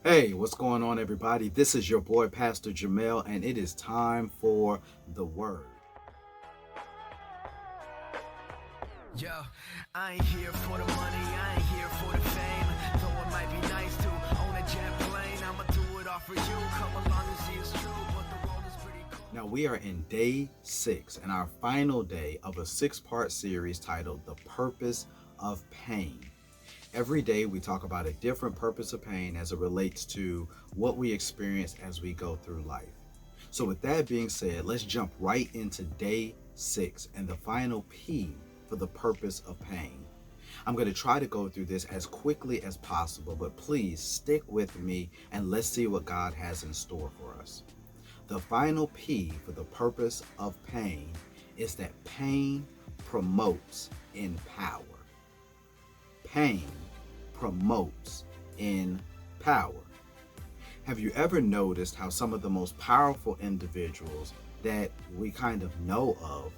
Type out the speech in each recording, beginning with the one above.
Hey, what's going on, everybody? This is your boy, Pastor Jamel, and it is time for the Word. Yo, I ain't here for the money, I ain't here for the fame. Though it might be nice to own a jet plane, I'ma do it all for you. Come along and see it's true, but the world is pretty cool. Now, we are in day 6 and our final day of a 6-part series titled The Purpose of Pain. Every day, we talk about a different purpose of pain as it relates to what we experience as we go through life. So, with that being said, let's jump right into day 6 and the final P for the purpose of pain. I'm going to try to go through this as quickly as possible, but please stick with me and let's see what God has in store for us. The final P for the purpose of pain is that pain promotes in power. Pain promotes in power. Have you ever noticed how some of the most powerful individuals that we kind of know of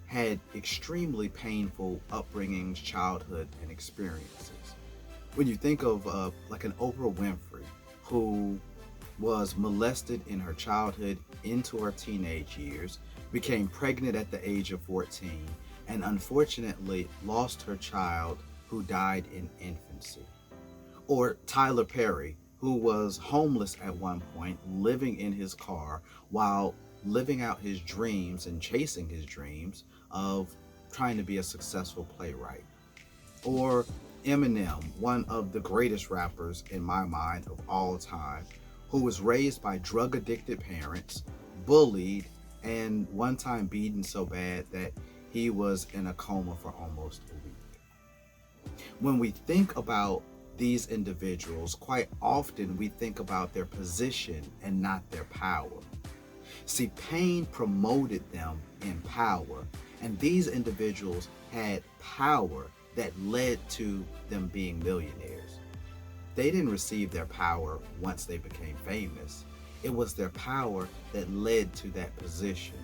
had extremely painful upbringings, childhood, and experiences? When you think of like an Oprah Winfrey, who was molested in her childhood into her teenage years, became pregnant at the age of 14, and unfortunately lost her child who died in infancy. Or Tyler Perry, who was homeless at one point, living in his car while living out his dreams and chasing his dreams of trying to be a successful playwright. Or Eminem, one of the greatest rappers in my mind of all time, who was raised by drug addicted parents, bullied, and one time beaten so bad that he was in a coma for almost a week. When we think about these individuals, quite often we think about their position and not their power. See, pain promoted them in power, and these individuals had power that led to them being millionaires. They didn't receive their power once they became famous. It was their power that led to that position.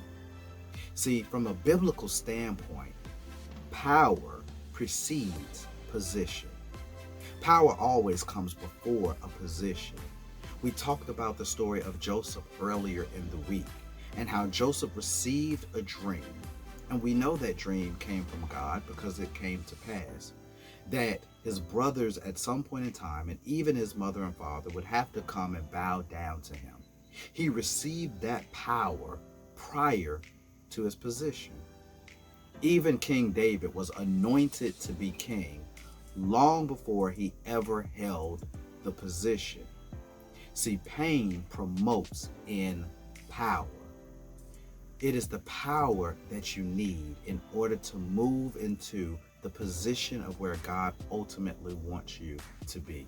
See, from a biblical standpoint, power precedes position. Power always comes before a position. We talked about the story of Joseph earlier in the week and how Joseph received a dream. And we know that dream came from God because it came to pass that his brothers at some point in time, and even his mother and father, would have to come and bow down to him. He received that power prior to his position. Even King David was anointed to be king long before he ever held the position. See, pain promotes in power. It is the power that you need in order to move into the position of where God ultimately wants you to be.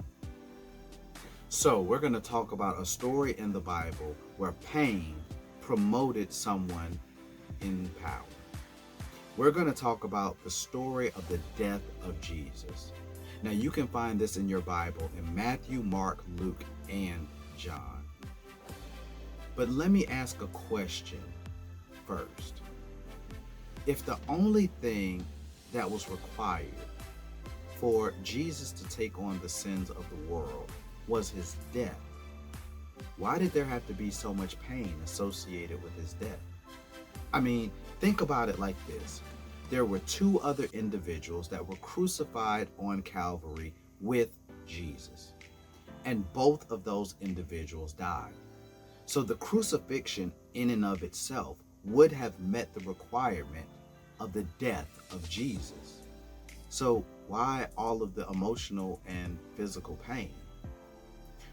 So, we're going to talk about a story in the Bible where pain promoted someone in power. We're going to talk about the story of the death of Jesus. Now, you can find this in your Bible in Matthew, Mark, Luke, and John. But let me ask a question first. If the only thing that was required for Jesus to take on the sins of the world was his death, why did there have to be so much pain associated with his death? I mean, think about it like this. There were two other individuals that were crucified on Calvary with Jesus, and both of those individuals died. So the crucifixion in and of itself would have met the requirement of the death of Jesus. So why all of the emotional and physical pain?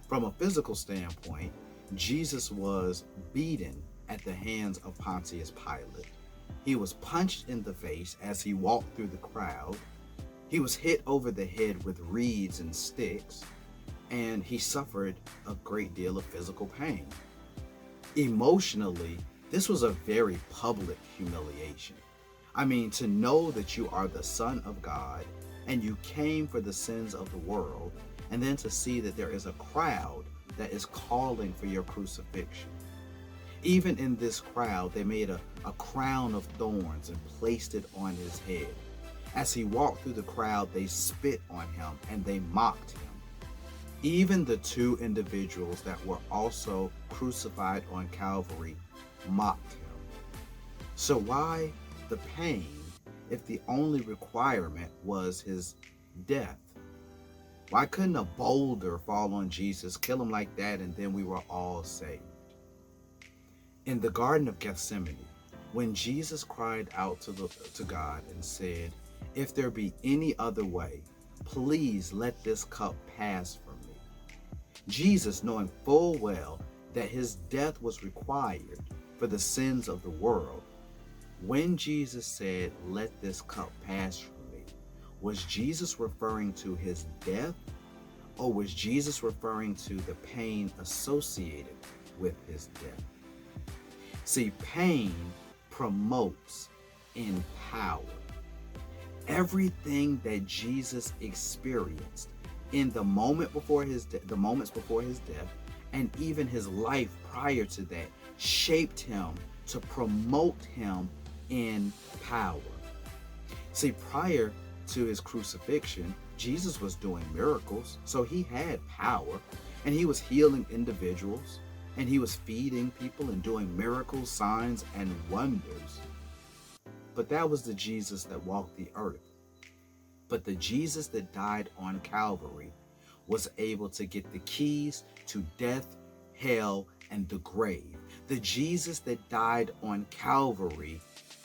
From a physical standpoint, Jesus was beaten at the hands of Pontius Pilate. He was punched in the face as he walked through the crowd. He was hit over the head with reeds and sticks, and he suffered a great deal of physical pain. Emotionally, this was a very public humiliation. I mean, to know that you are the Son of God and you came for the sins of the world, and then to see that there is a crowd that is calling for your crucifixion. Even in this crowd, they made a crown of thorns and placed it on his head. As he walked through the crowd, they spit on him and they mocked him. Even the two individuals that were also crucified on Calvary mocked him. So why the pain if the only requirement was his death? Why couldn't a boulder fall on Jesus, kill him like that, and then we were all saved? In the Garden of Gethsemane, when Jesus cried out to God and said, "If there be any other way, please let this cup pass from me." Jesus, knowing full well that his death was required for the sins of the world, when Jesus said, "Let this cup pass from me," was Jesus referring to his death, or was Jesus referring to the pain associated with his death? See, pain promotes in power. Everything that Jesus experienced in the moments before his death, and even his life prior to that, shaped him to promote him in power. See, prior to his crucifixion, Jesus was doing miracles, so he had power, and he was healing individuals, and he was feeding people and doing miracles, signs, and wonders. But that was the Jesus that walked the earth. But the Jesus that died on Calvary was able to get the keys to death, hell, and the grave. The Jesus that died on Calvary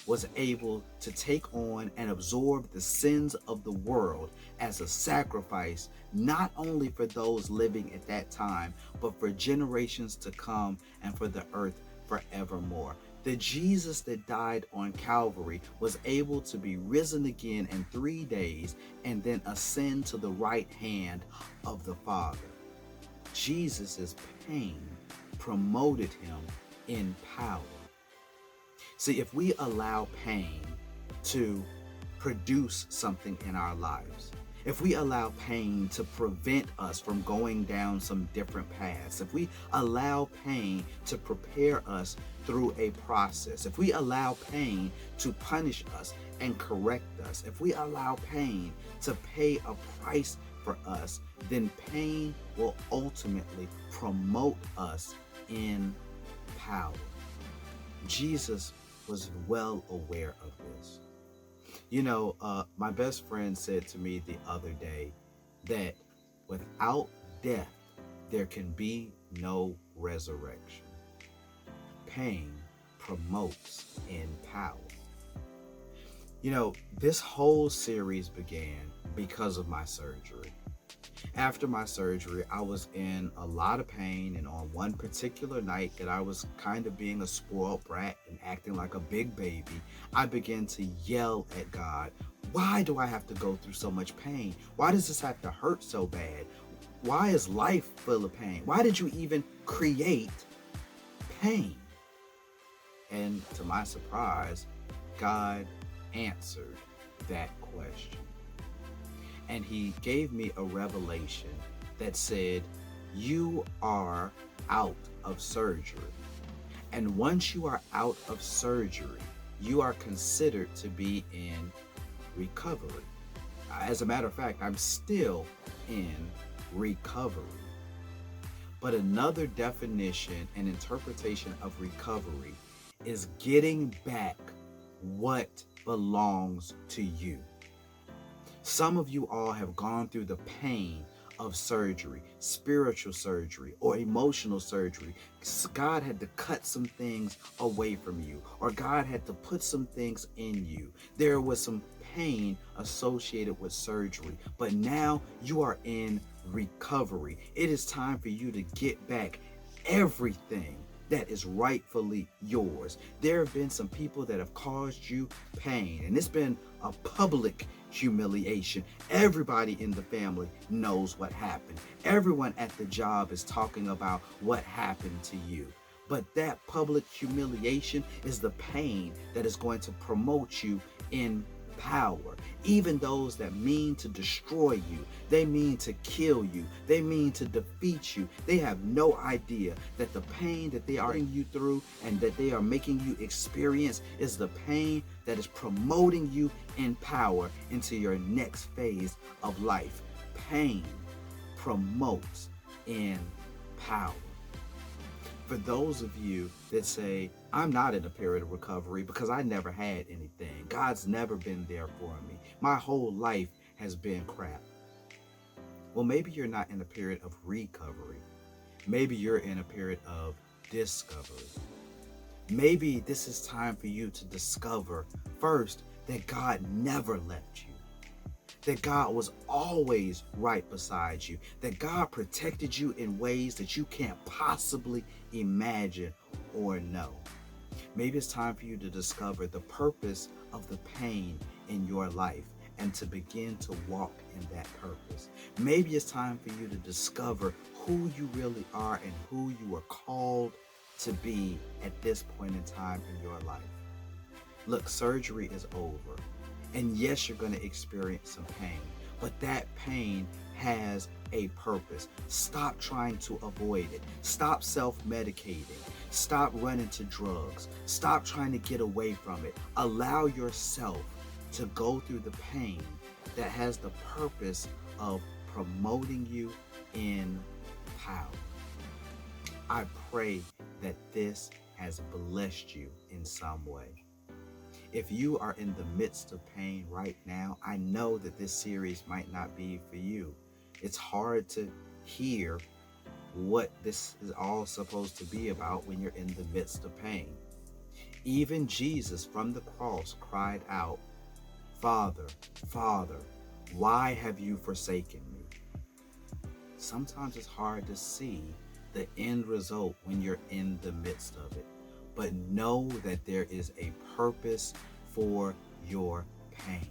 was able to take on and absorb the sins of the world as a sacrifice, not only for those living at that time, but for generations to come and for the earth forevermore. The Jesus that died on Calvary was able to be risen again in 3 days and then ascend to the right hand of the Father. Jesus' pain promoted him in power. See, if we allow pain to produce something in our lives, if we allow pain to prevent us from going down some different paths, if we allow pain to prepare us through a process, if we allow pain to punish us and correct us, if we allow pain to pay a price for us, then pain will ultimately promote us in power. Jesus was well aware of this. You know, my best friend said to me the other day that without death, there can be no resurrection. Pain promotes in power. You know, this whole series began because of my surgery. After my surgery, I was in a lot of pain, and on one particular night that I was kind of being a spoiled brat and acting like a big baby, I began to yell at God, "Why do I have to go through so much pain? Why does this have to hurt so bad? Why is life full of pain? Why did you even create pain?" And to my surprise, God answered that question. And he gave me a revelation that said, "You are out of surgery. And once you are out of surgery, you are considered to be in recovery." As a matter of fact, I'm still in recovery. But another definition and interpretation of recovery is getting back what belongs to you. Some of you all have gone through the pain of surgery, spiritual surgery, or emotional surgery. God had to cut some things away from you, or God had to put some things in you. There was some pain associated with surgery, but now you are in recovery. It is time for you to get back everything that is rightfully yours. There have been some people that have caused you pain, and it's been a public humiliation. Everybody in the family knows what happened. Everyone at the job is talking about what happened to you. But that public humiliation is the pain that is going to promote you in power. Even those that mean to destroy you, they mean to kill you, they mean to defeat you, they have no idea that the pain that they are putting you through and that they are making you experience is the pain that is promoting you in power into your next phase of life. Pain promotes in power. For those of you that say, I'm not in a period of recovery because I never had anything, God's never been there for me, my whole life has been crap. Well, maybe you're not in a period of recovery. Maybe you're in a period of discovery. Maybe this is time for you to discover first that God never left you, that God was always right beside you, that God protected you in ways that you can't possibly imagine or know. Maybe it's time for you to discover the purpose of the pain in your life and to begin to walk in that purpose. Maybe it's time for you to discover who you really are and who you are called to be at this point in time in your life. Look, surgery is over. And yes, you're going to experience some pain, but that pain has a purpose. Stop trying to avoid it. Stop self-medicating. Stop running to drugs. Stop trying to get away from it. Allow yourself to go through the pain that has the purpose of promoting you in power. I pray that this has blessed you in some way. If you are in the midst of pain right now, I know that this series might not be for you. It's hard to hear what this is all supposed to be about when you're in the midst of pain. Even Jesus from the cross cried out, Father, Father, why have you forsaken me? Sometimes it's hard to see the end result when you're in the midst of it. But know that there is a purpose for your pain.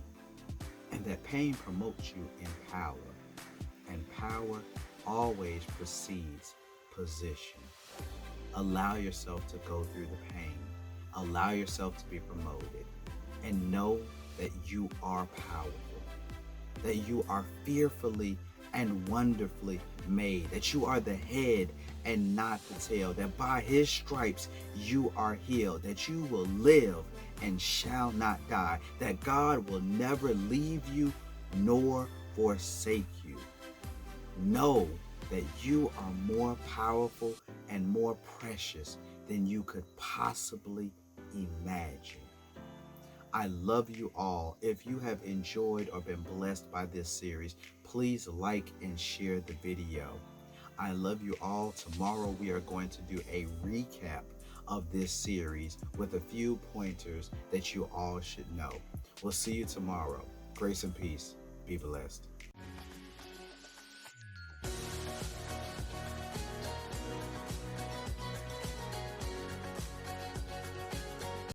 And that pain promotes you in power. And power always precedes position. Allow yourself to go through the pain. Allow yourself to be promoted. And know that you are powerful. That you are fearfully and wonderfully made, that you are the head and not the tail, that by his stripes you are healed, that you will live and shall not die, that God will never leave you nor forsake you. Know that you are more powerful and more precious than you could possibly imagine. I love you all. If you have enjoyed or been blessed by this series, please like and share the video. I love you all. Tomorrow we are going to do a recap of this series with a few pointers that you all should know. We'll see you tomorrow. Grace and peace. Be blessed.